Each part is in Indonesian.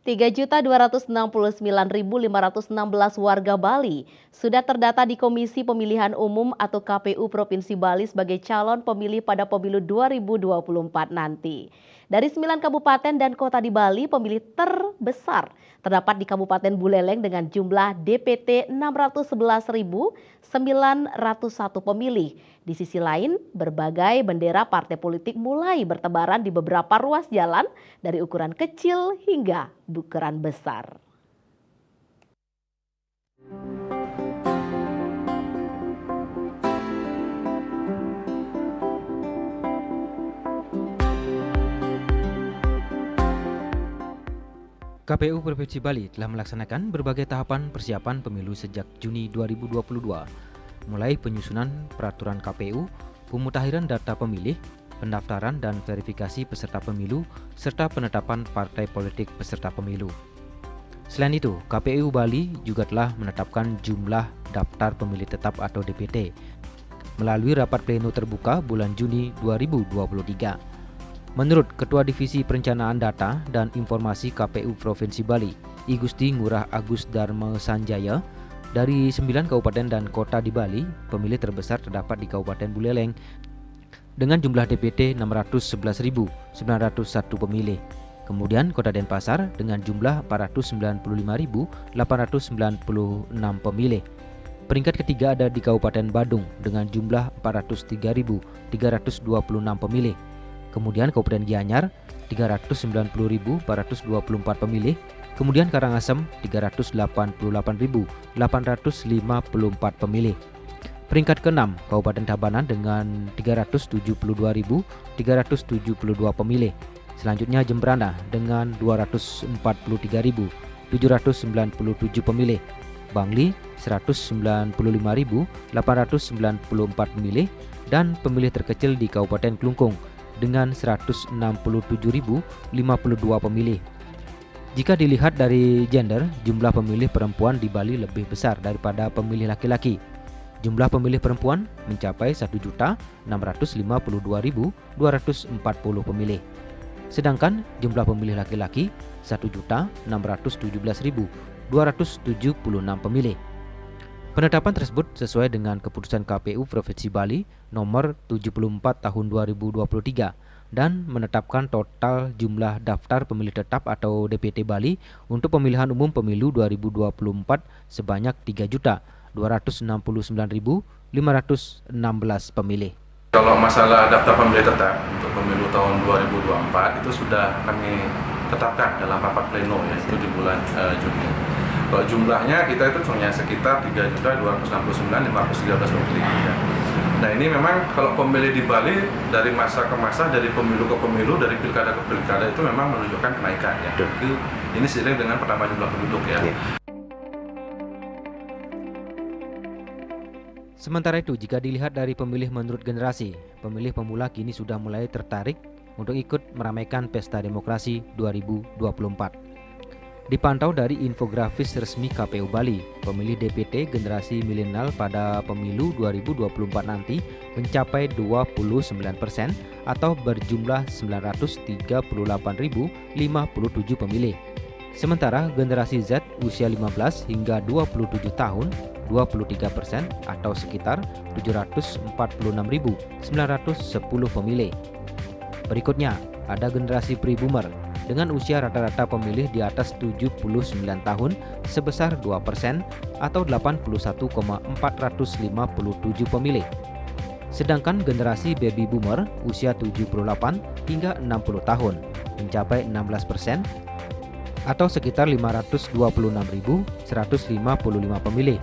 3.269.516 warga Bali sudah terdata di Komisi Pemilihan Umum atau KPU Provinsi Bali sebagai calon pemilih pada pemilu 2024 nanti. Dari 9 kabupaten dan kota di Bali, pemilih terbesar terdapat di Kabupaten Buleleng dengan jumlah DPT 611.901 pemilih. Di sisi lain, berbagai bendera partai politik mulai bertebaran di beberapa ruas jalan dari ukuran kecil hingga ukuran besar. KPU Provinsi Bali telah melaksanakan berbagai tahapan persiapan pemilu sejak Juni 2022, mulai penyusunan peraturan KPU, pemutakhiran data pemilih, pendaftaran dan verifikasi peserta pemilu, serta penetapan partai politik peserta pemilu. Selain itu, KPU Bali juga telah menetapkan jumlah daftar pemilih tetap atau DPT melalui rapat pleno terbuka bulan Juni 2023. Menurut Ketua Divisi Perencanaan Data dan Informasi KPU Provinsi Bali, I Gusti Ngurah Agus Dharma Sanjaya, dari 9 kabupaten dan kota di Bali, pemilih terbesar terdapat di Kabupaten Buleleng dengan jumlah DPT 611.901 pemilih. Kemudian Kota Denpasar dengan jumlah 495.896 pemilih. Peringkat ketiga ada di Kabupaten Badung dengan jumlah 403.326 pemilih. Kemudian Kabupaten Gianyar 390.424 pemilih, kemudian Karangasem 388.854 pemilih. Peringkat ke-6 Kabupaten Tabanan dengan 372.372 pemilih. Selanjutnya Jembrana dengan 243.797 pemilih. Bangli 195.894 pemilih dan pemilih terkecil di Kabupaten Klungkung dengan 167.052 pemilih. Jika dilihat dari gender, jumlah pemilih perempuan di Bali lebih besar daripada pemilih laki-laki. Jumlah pemilih perempuan mencapai 1.652.240 pemilih. Sedangkan jumlah pemilih laki-laki 1.617.276 pemilih. Penetapan tersebut sesuai dengan keputusan KPU Provinsi Bali nomor 74 tahun 2023 dan menetapkan total jumlah daftar pemilih tetap atau DPT Bali untuk pemilihan umum pemilu 2024 sebanyak 3.269.516 pemilih. Kalau masalah daftar pemilih tetap untuk pemilu tahun 2024 itu sudah kami tetapkan dalam rapat pleno ya, itu di bulan Juni. Kalau jumlahnya kita itu hanya sekitar 3.269.513 pemilih ya. Nah ini memang kalau pemilih di Bali dari masa ke masa, dari pemilu ke pemilu, dari pilkada ke pilkada itu memang menunjukkan kenaikan ya. Ini seiring dengan pertambahan jumlah penduduk ya. Sementara itu, jika dilihat dari pemilih menurut generasi, pemilih pemula kini sudah mulai tertarik untuk ikut meramaikan Pesta Demokrasi 2024. Dipantau dari infografis resmi KPU Bali, pemilih DPT generasi milenial pada pemilu 2024 nanti mencapai 29% atau berjumlah 938.057 pemilih. Sementara generasi Z usia 15 hingga 27 tahun 23% atau sekitar 746.910 pemilih. Berikutnya ada generasi pre-boomer dengan usia rata-rata pemilih di atas 79 tahun sebesar 2% atau 81,457 pemilih. Sedangkan generasi baby boomer usia 78 hingga 60 tahun mencapai 16% atau sekitar 526.155 pemilih.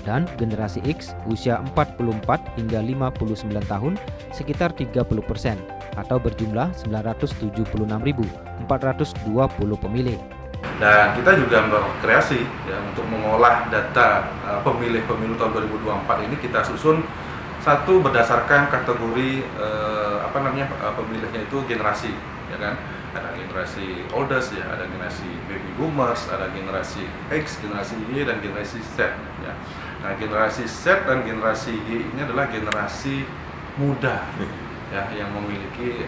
Dan generasi X usia 44 hingga 59 tahun sekitar 30% atau berjumlah 976.420 pemilih. Dan kita juga berkreasi ya, untuk mengolah data pemilih pemilu tahun 2024 ini kita susun satu berdasarkan kategori pemilihnya itu generasi ya kan. Ada generasi oldest ya, ada generasi baby boomers, ada generasi X, generasi Y dan generasi Z ya. Nah, generasi Z dan generasi Y ini adalah generasi muda ya yang memiliki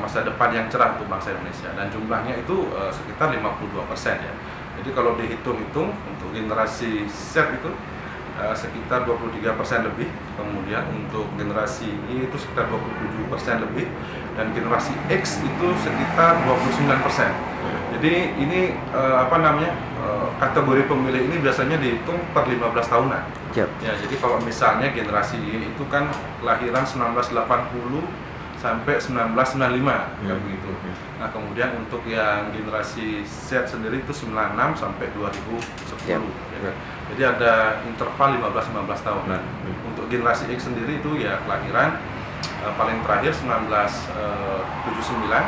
masa depan yang cerah untuk bangsa Indonesia, dan jumlahnya itu sekitar 52% ya. Jadi kalau dihitung-hitung untuk generasi Z itu sekitar 23% lebih, kemudian untuk generasi Y itu sekitar 27% lebih, dan generasi X itu sekitar 29%. Jadi ini kategori pemilih ini biasanya dihitung per 15 tahunan. Siap. Ya, jadi kalau misalnya generasi Y itu kan kelahiran 1980 sampai 1995 kayak begitu. Nah, kemudian untuk yang generasi Z sendiri itu 96 sampai 2010. Yep. Ya. Jadi ada interval 15 tahun. Nah, untuk generasi X sendiri itu ya kelahiran paling terakhir 1979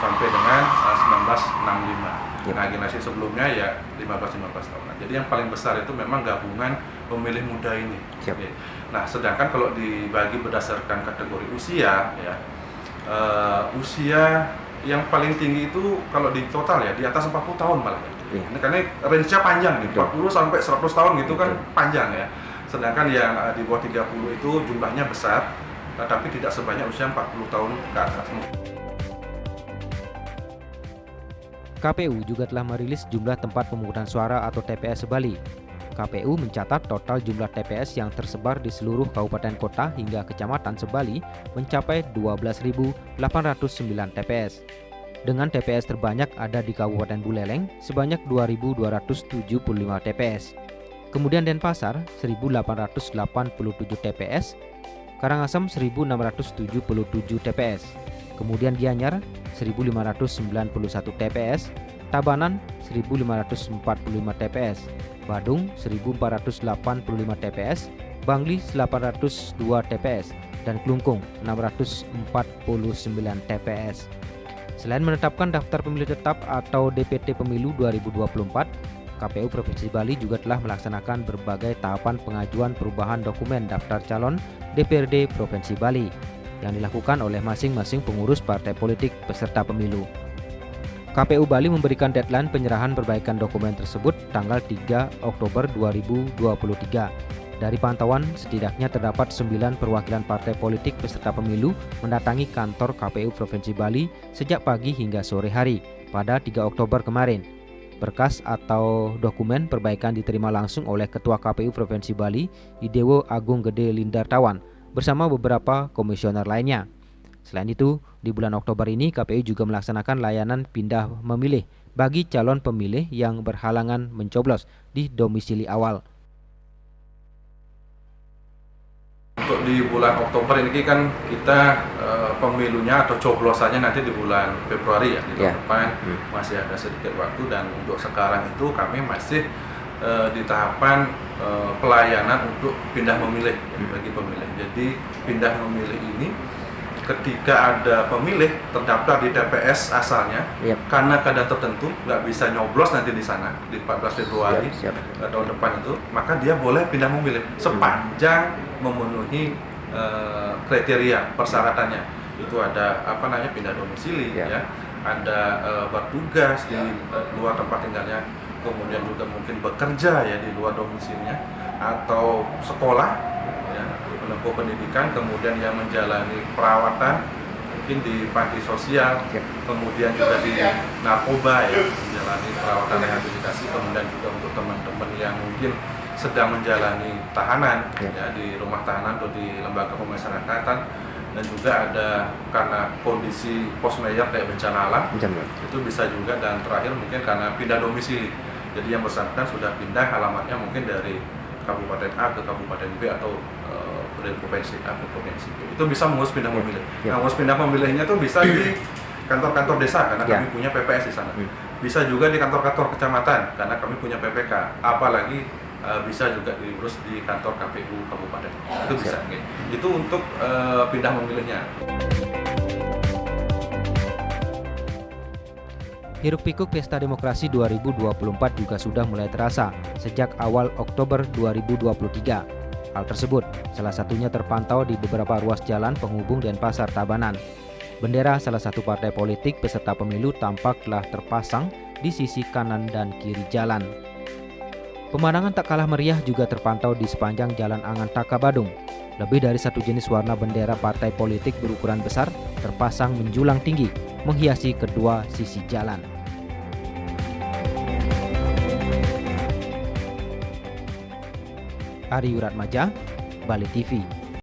sampai dengan 1965. Yep. Nah, generasi sebelumnya ya 15 tahun. Jadi yang paling besar itu memang gabungan pemilih muda ini. Yep. Oke. Nah, sedangkan kalau dibagi berdasarkan kategori usia ya, usia yang paling tinggi itu kalau di total ya di atas 40 tahun malah. Iya. Ini karena range-nya panjang nih, 40 sampai 100 tahun gitu kan panjang ya. Sedangkan yang di bawah 30 itu jumlahnya besar, tapi tidak sebanyak usia 40 tahun ke atas. KPU juga telah merilis jumlah tempat pemungutan suara atau TPS Bali. KPU mencatat total jumlah TPS yang tersebar di seluruh kabupaten kota hingga kecamatan Sebali mencapai 12.809 TPS. Dengan TPS terbanyak ada di Kabupaten Buleleng sebanyak 2.275 TPS. Kemudian Denpasar 1.887 TPS, Karangasem 1.677 TPS. Kemudian Gianyar 1.591 TPS, Tabanan 1.545 TPS, Badung 1.485 TPS, Bangli 802 TPS, dan Klungkung 649 TPS. Selain menetapkan daftar pemilih tetap atau DPT Pemilu 2024, KPU Provinsi Bali juga telah melaksanakan berbagai tahapan pengajuan perubahan dokumen daftar calon DPRD Provinsi Bali yang dilakukan oleh masing-masing pengurus partai politik peserta pemilu. KPU Bali memberikan deadline penyerahan perbaikan dokumen tersebut tanggal 3 Oktober 2023. Dari pantauan, setidaknya terdapat 9 perwakilan partai politik peserta pemilu mendatangi kantor KPU Provinsi Bali sejak pagi hingga sore hari pada 3 Oktober kemarin. Berkas atau dokumen perbaikan diterima langsung oleh Ketua KPU Provinsi Bali, Idewo Agung Gede Lindartawan, bersama beberapa komisioner lainnya. Selain itu, di bulan Oktober ini KPU juga melaksanakan layanan pindah memilih bagi calon pemilih yang berhalangan mencoblos di domisili awal. Untuk di bulan Oktober ini kan kita pemilunya atau coblosannya nanti di bulan Februari ya, di tahun depan masih ada sedikit waktu, dan untuk sekarang itu kami masih di tahapan pelayanan untuk pindah memilih bagi pemilih. Jadi pindah memilih ini ketika ada pemilih terdaftar di TPS asalnya, karena keadaan tertentu nggak bisa nyoblos nanti di sana di 14 Februari tahun depan itu, maka dia boleh pindah memilih sepanjang memenuhi kriteria persyaratannya. Itu ada pindah domisili ya, ada bertugas di luar tempat tinggalnya, kemudian juga mungkin bekerja ya di luar domisilinya, atau sekolah ya, menempuh pendidikan, kemudian yang menjalani perawatan mungkin di panti sosial, kemudian juga di narkoba ya, menjalani perawatan rehabilitasi, kemudian juga untuk teman-teman yang mungkin sedang menjalani tahanan ya di rumah tahanan atau di lembaga pemasyarakatan, dan juga ada karena kondisi force majeure kayak bencana alam itu bisa juga, dan terakhir mungkin karena pindah domisili. Jadi yang bersangkutan sudah pindah alamatnya mungkin dari Kabupaten A ke Kabupaten B atau dari Provinsi A ke Provinsi B. Itu bisa mengurus pindah memilih. Nah, ngurus pindah memilihnya tuh bisa di kantor-kantor desa karena kami punya PPS di sana. Bisa juga di kantor-kantor kecamatan karena kami punya PPK. Apalagi bisa juga diurus di kantor KPU Kabupaten. Itu bisa. Itu untuk pindah memilihnya. Hiruk-pikuk Pesta Demokrasi 2024 juga sudah mulai terasa sejak awal Oktober 2023. Hal tersebut salah satunya terpantau di beberapa ruas jalan penghubung Denpasar Tabanan. Bendera salah satu partai politik peserta pemilu tampak telah terpasang di sisi kanan dan kiri jalan. Pemandangan tak kalah meriah juga terpantau di sepanjang Jalan Angan Taka Badung. Lebih dari satu jenis warna bendera partai politik berukuran besar terpasang menjulang tinggi, menghiasi kedua sisi jalan. Ari Wiratmaja, Bali TV.